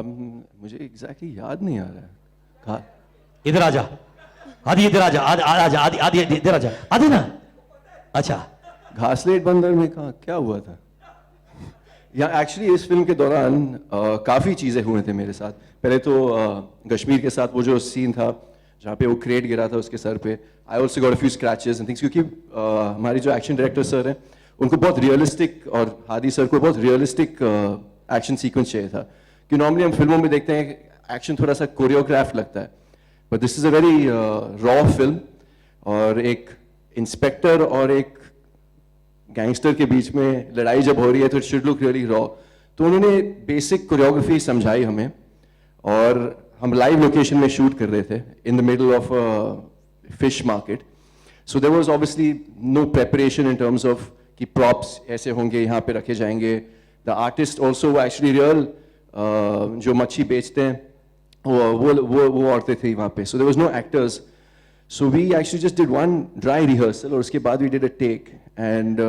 मुझे एग्जैक्टली याद नहीं आ रहा है। कहा इधर आजा, आदि इधर आजा, आजा आदि आदि इधर आजा, आदि ना। अच्छा, घासलेट बंदर में कहा क्या हुआ था? या एक्चुअली इस फिल्म के दौरान काफ़ी चीज़ें हुए थे मेरे साथ। पहले तो कश्मीर के साथ वो जो सीन था जहाँ पे वो क्रेट गिरा था उसके सर पे, I also got a few scratches and things, क्योंकि हमारी जो एक्शन डायरेक्टर सर हैं उनको बहुत रियलिस्टिक, और हादी सर को बहुत रियलिस्टिक एक्शन सीक्वेंस चाहिए था। कि नॉर्मली हम फिल्मों में देखते हैं एक्शन थोड़ा सा कोरियोग्राफ लगता है, but this is a very raw film, और एक इंस्पेक्टर और एक गैंगस्टर के बीच में लड़ाई जब हो रही है तो it should look really raw. तो उन्होंने बेसिक कोरियोग्राफी समझाई हमें, और हम लाइव लोकेशन में शूट कर रहे थे in the middle of fish market. So there was obviously no preparation in terms of कि प्रॉप्स ऐसे होंगे, यहाँ पे रखे जाएंगे। The artist also actually real जो मच्छी बेचते हैं वो औरतें थी वहाँ पे। So there was no actors, so we actually just did one dry rehearsal, और उसके बाद we did a take, and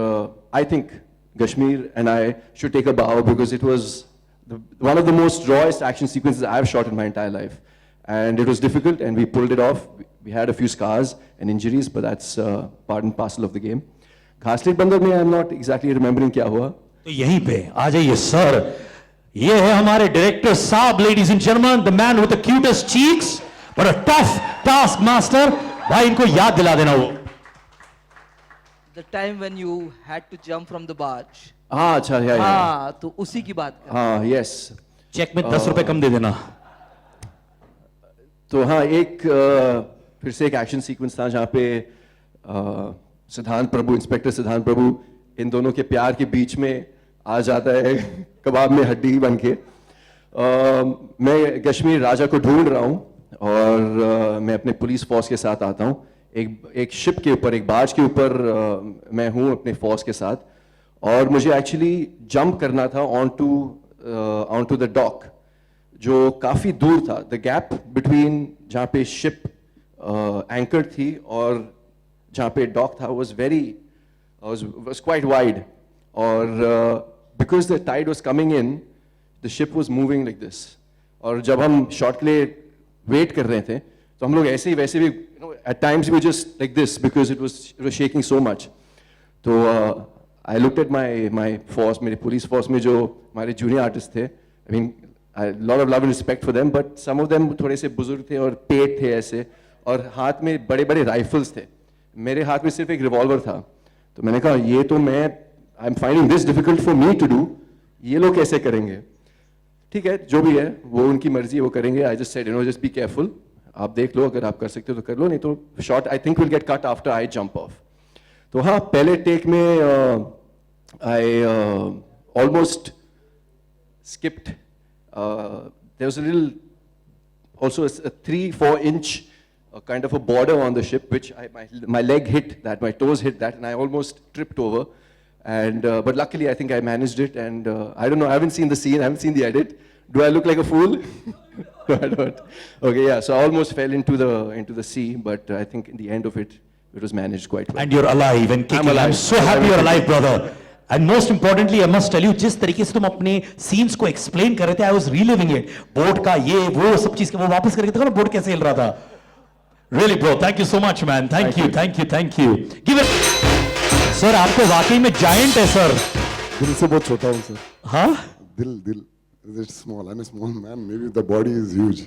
I think Kashmir and I should take a bow because it was one of the most rawest action sequences I've shot in my entire life, and it was difficult and we pulled it off. We had a few scars and injuries, but that's part and parcel of the game. घासलेट बंदर में I'm not exactly remembering क्या हुआ। तो यहीं पे आ जाइए sir, ये है हमारे डायरेक्टर साहब, ladies and gentleman, the man with the cutest cheeks but a tough task master. भाई इनको याद दिला देना वो The time when you had to jump from the barge. हाँ अच्छा है। हाँ, तो उसी की बात कर। हाँ यस। चेक में 10 रुपए कम दे देना। तो हाँ, एक फिर से एक एक्शन सीक्वेंस था जहाँ पे सिद्धांत प्रभु, इंस्पेक्टर सिद्धांत प्रभु इन दोनों के प्यार के बीच में आ जाता है कबाब में हड्डी बन के। मैं कश्मीर राजा को ढूंढ रहा हूँ, और मैं अपने पुलिस फोर्स के साथ आता हूँ। एक शिप के ऊपर, एक बाज के ऊपर मैं हूँ अपने फोर्स के साथ, और मुझे एक्चुअली जंप करना था ऑन टू द डॉक जो काफ़ी दूर था। द गैप बिटवीन जहाँ पे शिप एंकर थी और जहाँ पे डॉक था was quite wide, और because the tide was coming in, the ship was moving like this, और जब हम शॉट के लिए वेट कर रहे थे तो हम लोग ऐसे ही वैसे भी at times we just like this because it was shaking so much. तो I looked at my force, मेरे पुलिस फोर्स में जो हमारे जूनियर आर्टिस्ट थे, I mean a lot of love and respect for them, but some of them थोड़े से बुजुर्ग थे और पेट थे ऐसे, और हाथ में बड़े बड़े राइफल्स थे। मेरे हाथ में सिर्फ एक रिवॉल्वर था। तो मैंने कहा ये तो I am finding this difficult for me to do, ये लोग कैसे करेंगे? ठीक है, जो भी है वो उनकी मर्जी, वो करेंगे। I just said just be careful, आप देख लो, अगर आप कर सकते हो तो कर लो, नहीं तो shot I think will get cut after I jump off. तो हाँ, पहले टेक में I almost skipped, there was a little also a 3-4 inch kind of a border on the ship, which my leg hit that, my toes hit that, and I almost tripped over. And but luckily, I think I managed it. And I don't know, I haven't seen the scene, I haven't seen the edit. Do I look like a fool? No, I don't. Okay, yeah. So I almost fell into the sea, but I think in the end of it, it was managed quite well. And you're alive and kicking. I'm so happy you're alive, brother. And most importantly, I must tell you, जिस तरीके से तुम अपने scenes को explain कर रहे थे, I was reliving it. Boat का ये वो सब चीज वो वापस करके देखो ना, बोट कैसे हिल रहा था। Really, bro, thank you so much, man. Thank you. Give it. Sir, आपको वाकई में giant है, sir. दिल से बहुत छोटा हूँ, sir. हाँ? दिल. It's small. I'm a small man. Maybe the body is huge.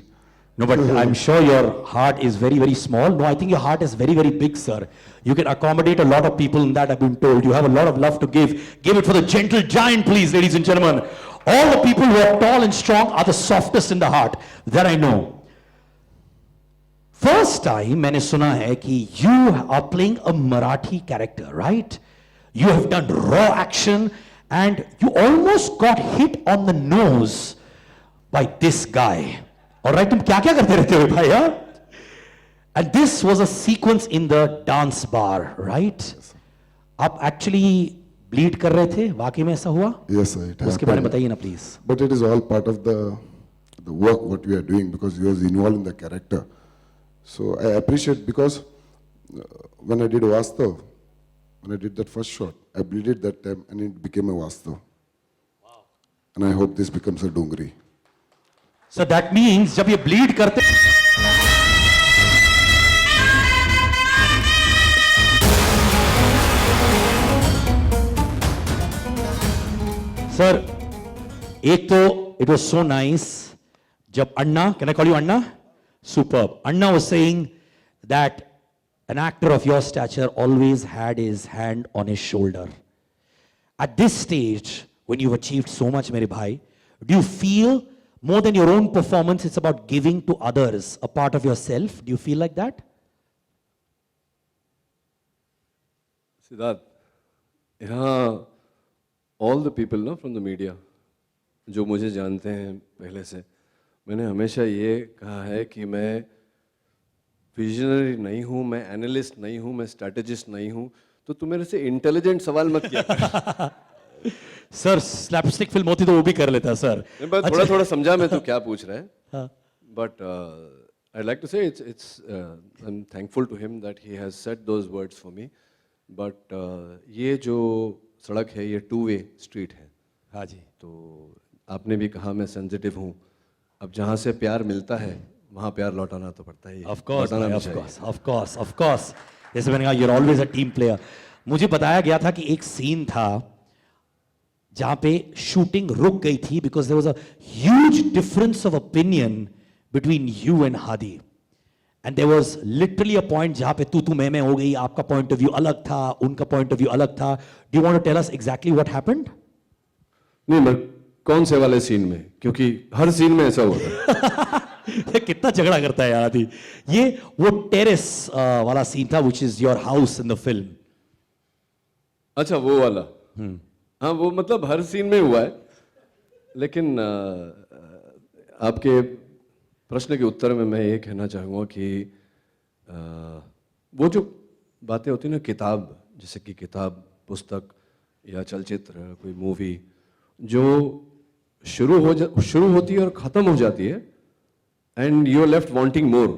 No, but I'm sure your heart is very, very small. No, I think your heart is very, very big, sir. You can accommodate a lot of people in that, I've been told. You have a lot of love to give. Give it for the gentle giant, please, ladies and gentlemen. All the people who are tall and strong are the softest in the heart. That I know. First time, मैंने सुना है कि you are playing a Marathi character, right? You have done raw action and you almost got hit on the nose by this guy. All right, तुम क्या क्या करते रहते हो भाई? And this was a sequence in the dance bar, right? आप actually bleed कर रहे थे, वाकई में ऐसा हुआ? Yes, sir. उसके बारे में बताइए ना, please. But it is all part of the work what we are doing because you was involved in the character. So I appreciate because when I did Vastav, when I did that first shot, I bleeded that time and it became a Vastav. Wow. And I hope this becomes a Dungri. So that means जब ये bleed करते Sir, एक तो it was so nice जब अन्ना, can I call you Anna? Superb. Anna was saying that an actor of your stature always had his hand on his shoulder. At this stage, when you've achieved so much, mere bhai, do you feel more than your own performance, it's about giving to others a part of yourself? Do you feel like that? Siddharth, यहाँ all the people ना from the media जो मुझे जानते हैं पहले से, मैंने हमेशा ये कहा है कि मैं विजनरी नहीं हूँ, मैं एनालिस्ट नहीं हूँ, मैं स्ट्रैटेजिस्ट नहीं हूँ, तो तू मेरे से इंटेलिजेंट सवाल मत किया। सर स्लैपस्टिक फिल्म होती तो वो भी कर लेता सर। मैं थोड़ा थोड़ा समझा मैं तो क्या पूछ रहा है, but I'd like to say I'm thankful to him that he has said those words for me, but ये जो सड़क है ये टू वे स्ट्रीट है। हाँ जी। तो आपने भी कहा मैं सेंसिटिव हूँ, अब जहाँ से प्यार मिलता है वहाँ प्यार लौटाना तो पड़ता ही है। Of course, लौटाना भी of चाहिए। course, of course, of course. जैसे मैंने कहा, you're always a team player. मुझे बताया गया था कि एक सीन था जहाँ पे शूटिंग रुक गई थी because there was a huge difference of opinion between you and Hadi. And there was literally a point जहाँ पे तू मैं हो गई, आपका point of view अलग था, उनका point of view अलग था. Do you want to tell us exactly what happened? नहीं, मैं कौन से वाले सीन में, क्योंकि हर सीन में ऐसा होता है। कितना झगड़ा करता है यार आदि। ये वो टेरेस वाला सीन था which is your house in the film. अच्छा वो वाला, हाँ वो मतलब हर सीन में हुआ है, लेकिन आपके प्रश्न के उत्तर में मैं ये कहना चाहूँगा कि वो जो बातें होती हैं ना, किताब, जैसे कि किताब, पुस्तक या चलचित्र, कोई मूवी जो शुरू होती है और ख़त्म हो जाती है, and you are left wanting more,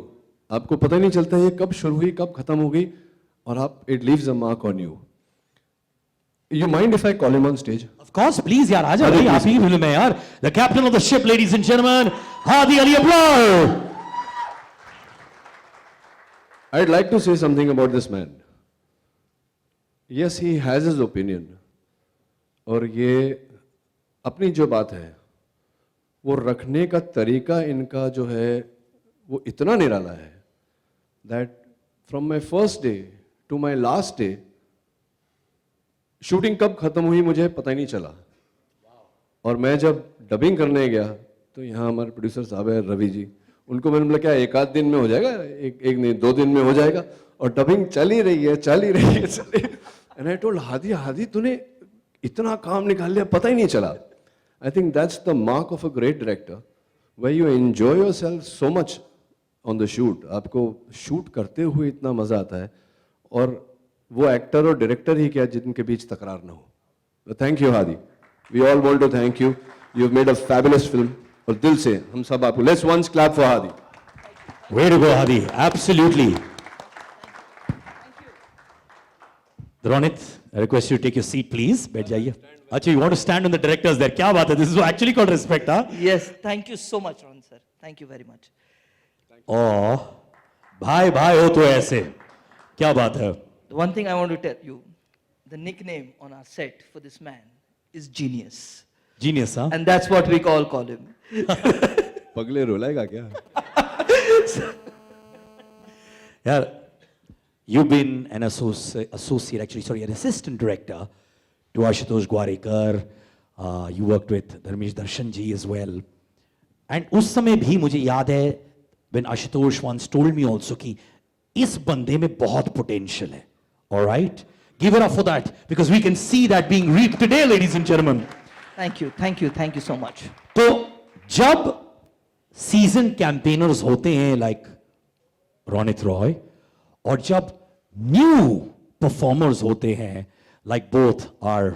आपको पता ही नहीं चलता ये कब शुरू हुई कब खत्म हो गई, और आप it leaves a mark on you. You mind if I call him on stage? Of course, please यार आ जाओ भाई, आप ही फिल्म है यार। The captain of the ship, ladies and gentlemen, Hadi Ali Abrar. I'd like to say something about this man. Yes, he has his opinion, और ये अपनी जो बात है वो रखने का तरीका इनका जो है वो इतना निराला है that from my first day to my last day, shooting कब खत्म हुई मुझे पता ही नहीं चला। और मैं जब डबिंग करने गया तो यहाँ हमारे प्रोड्यूसर साहब है रवि जी, उनको मैंने बोला क्या एक आध दिन में हो जाएगा, एक नहीं 2 दिन में हो जाएगा, और डबिंग चल ही रही है। एंड आई टोल्ड हादी तूने इतना काम निकाल लिया पता ही नहीं चला। I think that's the mark of a great director, where you enjoy yourself so much on the shoot. आपको शूट करते हुए इतना मजा आता है, और वो एक्टर और डायरेक्टर ही क्या जिनके बीच तकरार ना हो। Thank you Hadi, we all want to thank you, you have made a fabulous film, और दिल से हम सब आपको let's once clap for Hadi. Way to go, Hadi. Absolutely. Ronit, I request you to take your seat, please. बैठ जाइए। अच्छा, you want to stand on the directors there? क्या बात है? This is actually called respect, huh? Yes, thank you so much, Ron sir. Thank you very much. Oh, भाई हो तो ऐसे, क्या बात है? The one thing I want to tell you, the nickname on our set for this man is Genius. Genius, huh? And that's what we call him. पगले रुलाएगा क्या? यार, you've been an associate, actually, sorry, an assistant director to Ashutosh Gwarekar. You worked with Dharmesh Darshan ji as well. And उस समय भी मुझे याद है, when Ashutosh once told me also कि इस बंदे में बहुत potential है. All right? Give it up for that, because we can see that being reaped today, ladies and gentlemen. Thank you so much. तो जब सीजन कैंपेनर्स होते हैं लाइक रोनित रॉय, और जब न्यू परफॉर्मर्स होते हैं like both are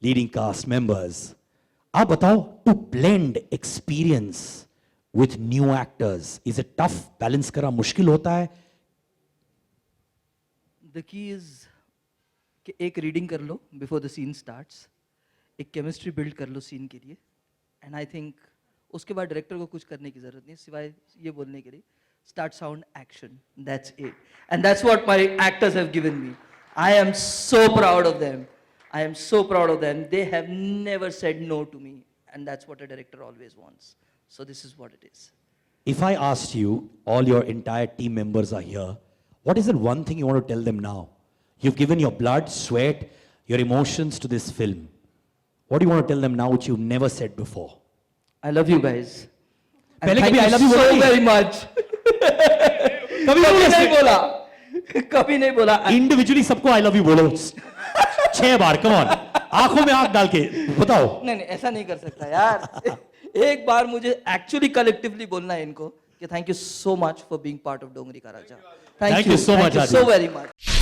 leading cast members, आप बताओ, to blend experience with new actors, is it tough? Balance करना मुश्किल होता है? The key is कि एक रीडिंग कर लो before the scene starts, एक केमिस्ट्री बिल्ड कर लो सीन के लिए, एंड आई थिंक उसके बाद डायरेक्टर को कुछ करने की जरूरत नहीं सिवाय ये बोलने के लिए start sound action, that's it, and that's what my actors have given me. I am so proud of them. I am so proud of them. They have never said no to me, and that's what a director always wants. So this is what it is. If I asked you, all your entire team members are here, what is the one thing you want to tell them now? You've given your blood, sweat, your emotions to this film. What do you want to tell them now which you've never said before? I love you guys. And पहले thank कभी I you love you so बोला नहीं? very much. कभी कभी नहीं बोला? बोला. कभी नहीं बोला. Individually सबको I love you बोलो. 6 बार, come on. आंखों में आंख डाल के बताओ. नहीं नहीं ऐसा नहीं कर सकता यार. एक बार मुझे एक्चुअली कलेक्टिवली बोलना है इनको कि thank you so much for being part of Dongri का राजा. Thank you so much, Thank you so Adi. very much.